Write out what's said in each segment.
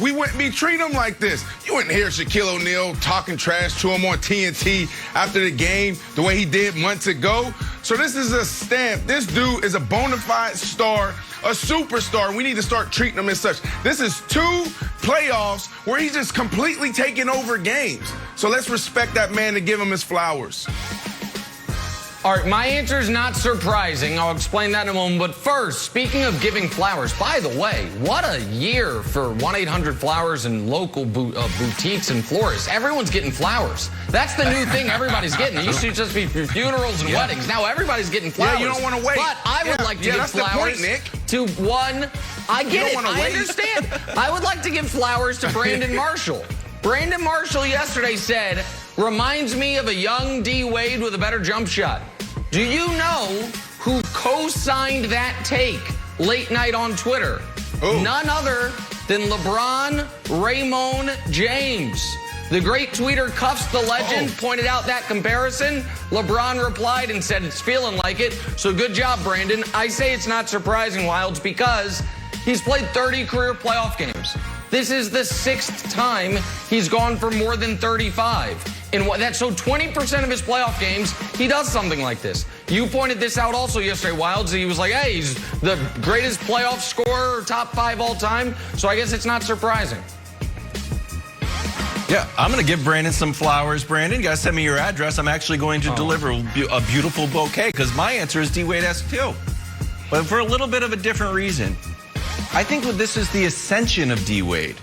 we wouldn't be treating him like this. You wouldn't hear Shaquille O'Neal talking trash to him on TNT after the game the way he did months ago. So this is a stamp. This dude is a bona fide star, a superstar. We need to start treating him as such. This is 2 playoffs where he's just completely taking over games. So let's respect that man and give him his flowers. All right, my answer is not surprising. I'll explain that in a moment. But first, speaking of giving flowers, by the way, what a year for 1-800-Flowers and local boutiques and florists. Everyone's getting flowers. That's the new thing everybody's getting. It used to just be for funerals and weddings. Now everybody's getting flowers. Yeah, you don't want to wait. But I would like to give flowers to one. I get it. I understand. I would like to give flowers to Brandon Marshall. Brandon Marshall yesterday said, reminds me of a young D. Wade with a better jump shot. Do you know who co-signed that take late night on Twitter? Ooh. None other than LeBron Raymond James. The great tweeter Cuffs the Legend pointed out that comparison. LeBron replied and said it's feeling like it. So good job, Brandon. I say it's not surprising, Wilds, because he's played 30 career playoff games. This is the 6th time he's gone for more than 35. So 20% of his playoff games, he does something like this. You pointed this out also yesterday, Wilds. He was like, hey, he's the greatest playoff scorer, top 5 all time. So I guess it's not surprising. Yeah, I'm going to give Brandon some flowers. Brandon, you got to send me your address. I'm actually going to deliver a beautiful bouquet because my answer is D-Wade-esque too. But for a little bit of a different reason. I think this is the ascension of D-Wade.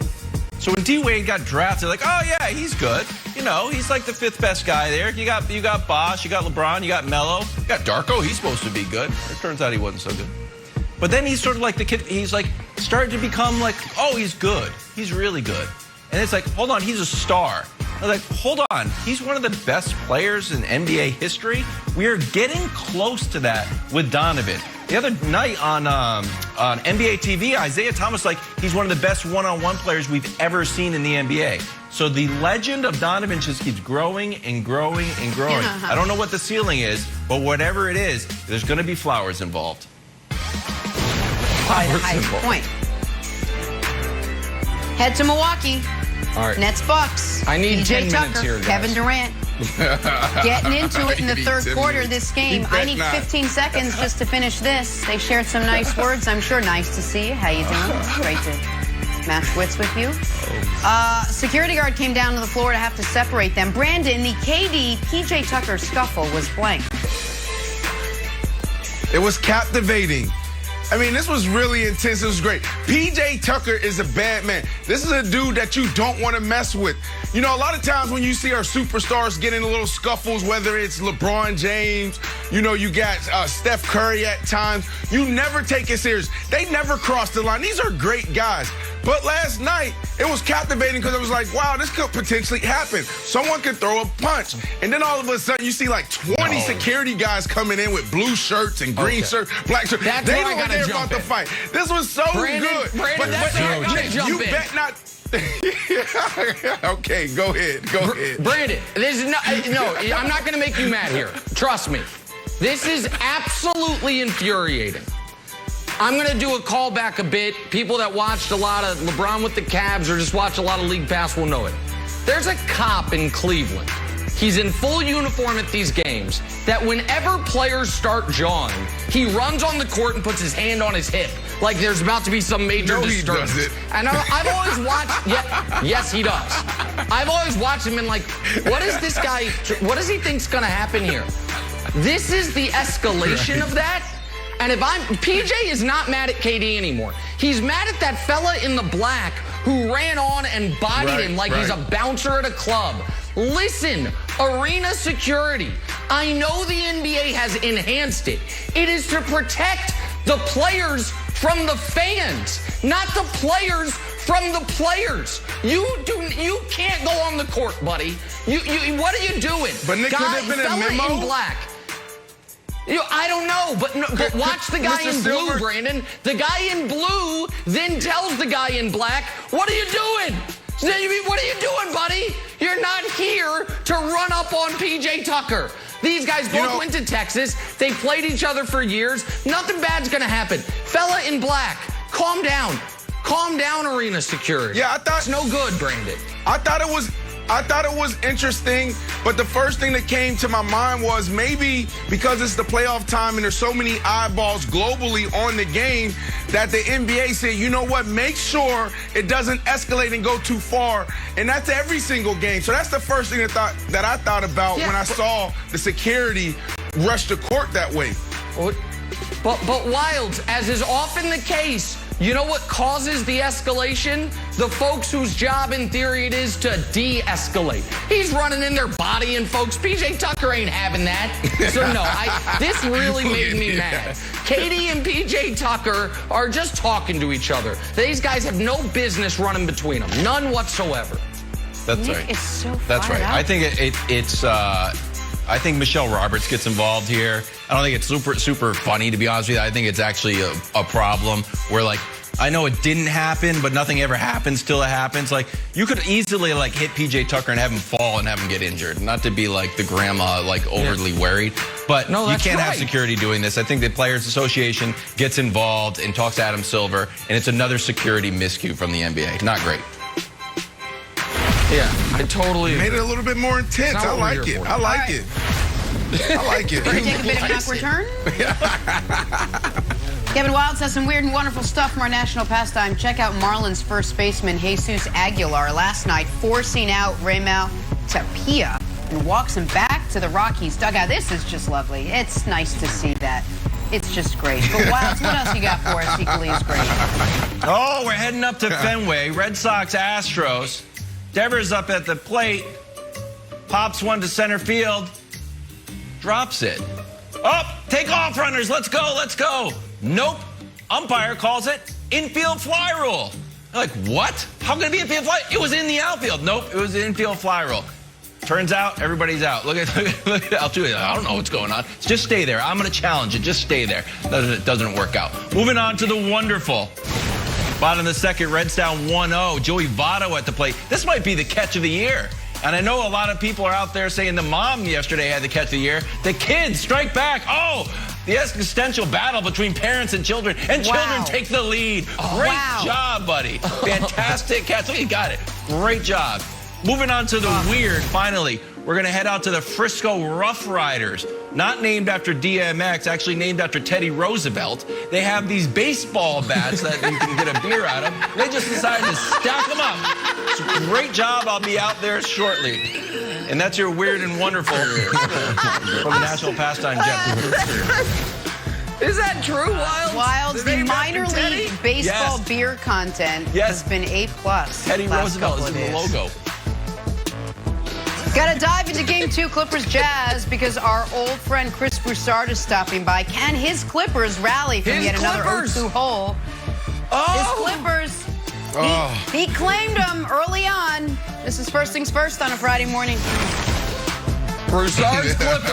So when D-Wade got drafted, like, oh yeah, he's good. You know, he's like the 5th best guy there. You got Bosh, you got LeBron, you got Melo, you got Darko. He's supposed to be good. It turns out he wasn't so good. But then he's sort of like the kid. He's like started to become like, oh, he's good. He's really good. And it's like, hold on, he's a star. I'm like, hold on, he's one of the best players in NBA history. We are getting close to that with Donovan. The other night on NBA TV, Isaiah Thomas, like, he's one of the best one-on-one players we've ever seen in the NBA. So the legend of Donovan just keeps growing and growing and growing. I don't know what the ceiling is, but whatever it is, there's going to be flowers involved. High point. Head to Milwaukee. All right. Nets Bucks. I need 10 PJ minutes Tucker, here, guys. Kevin Durant. Getting into it in the 3rd quarter of this game. I need 15 seconds just to finish this. They shared some nice words. I'm sure nice to see you. How you doing? It's great to match wits with you. Security guard came down to the floor to have to separate them. Brandon, the KD-PJ Tucker scuffle was blank. It was captivating. I mean, this was really intense. It was great. PJ Tucker is a bad man. This is a dude that you don't want to mess with. You know, a lot of times when you see our superstars get in little scuffles, whether it's LeBron James, you know, you got Steph Curry at times, you never take it serious. They never cross the line. These are great guys. But last night, it was captivating because it was like, wow, this could potentially happen. Someone could throw a punch. And then all of a sudden, you see like 20 security guys coming in with blue shirts and green shirts, black shirts. That's they where I know gotta they're jump about to in. fight. This was so good. Brandon, that's where I gotta jump you in. bet not. Okay, go ahead. Go ahead. Brandon, this is no, I'm not going to make you mad here. Trust me. This is absolutely infuriating. I'm going to do a callback a bit. People that watched a lot of LeBron with the Cavs or just watch a lot of League Pass will know it. There's a cop in Cleveland. He's in full uniform at these games that whenever players start jawing, he runs on the court and puts his hand on his hip like there's about to be some major disturbance. He does it. And I've always watched, yes, he does. I've always watched him and like, what is this guy, what does he think's going to happen here? This is the escalation of that. And if PJ is not mad at KD anymore. He's mad at that fella in the black who ran on and bodied him like he's a bouncer at a club. Listen, arena security. I know the NBA has enhanced it. It is to protect the players from the fans, not the players from the players. You can't go on the court, buddy. What are you doing? But Nick, could there have been a memo? In black. I don't know, but watch the guy in blue, Brandon. The guy in blue then tells the guy in black, what are you doing? What are you doing, buddy? You're not here to run up on PJ Tucker. These guys both went to Texas. They played each other for years. Nothing bad's going to happen. Fella in black, calm down. Calm down, arena security. Yeah, I thought it's no good, Brandon. I thought it was interesting, but the first thing that came to my mind was maybe because it's the playoff time and there's so many eyeballs globally on the game that the NBA said, you know what, make sure it doesn't escalate and go too far. And that's every single game. So that's the first thing that I thought about when I saw the security rush the court that way. But Wilds, as is often the case, you know what causes the escalation? The folks whose job in theory it is to de-escalate. He's running in their body and folks. PJ Tucker ain't having that. So no, this really made me mad. Katie and PJ Tucker are just talking to each other. These guys have no business running between them. None whatsoever. That's Nick right. is so That's right. out. I think it's I think Michelle Roberts gets involved here. I don't think it's super funny, to be honest with you. I think it's actually a problem where, like, I know it didn't happen, but nothing ever happens till it happens. Like, you could easily, like, hit PJ Tucker and have him fall and have him get injured. Not to be, like, the grandma, like, overly worried. But no, you can't have right. security doing this. I think the Players Association gets involved and talks to Adam Silver, and it's another security miscue from the NBA. Not great. Yeah, I totally Made it a little bit more intense. I like it. I like it. I like it. We're going to take a bit of an awkward turn. Kevin Wilds has some weird and wonderful stuff from our national pastime. Check out Marlins first baseman Jesus Aguilar last night, forcing out Raimel Tapia and walks him back to the Rockies dugout. This is just lovely. It's nice to see that. It's just great. But Wilds, what else you got for us equally as great? Oh, we're heading up to Fenway. Red Sox, Astros. Devers up at the plate. Pops one to center field. Drops it. Oh, take off, runners. Let's go, let's go. Nope. Umpire calls it infield fly rule. They're like, what? How can it be infield fly? It was in the outfield. Nope, it was an infield fly rule. Turns out everybody's out. Look at Altuve. I don't know what's going on. Just stay there. I'm going to challenge it. Just stay there. It doesn't work out. Moving on to the wonderful. Bottom of the second, Reds down 1-0. Joey Votto at the plate. This might be the catch of the year. And I know a lot of people are out there saying the mom yesterday had the catch of the year. The kids strike back. Oh, the existential battle between parents and children. And children take the lead. Great job, buddy. Fantastic catch. Look, you got it. Great job. Moving on to the weird, finally. We're going to head out to the Frisco Rough Riders. Not named after DMX, actually named after Teddy Roosevelt. They have these baseball bats that you can get a beer out of. They just decided to stack them up. It's a great job. I'll be out there shortly. And that's your weird and wonderful from the National Pastime Jet. Is that true, Wilds? Wilds, the minor league baseball beer content has been A+. Teddy Roosevelt is in the logo. Got to dive into Game 2 Clippers Jazz because our old friend Chris Broussard is stopping by. Can his Clippers rally from yet another 0-2 hole? His Clippers. He claimed them early on. This is First Things First on a Friday morning. Broussard's Clippers.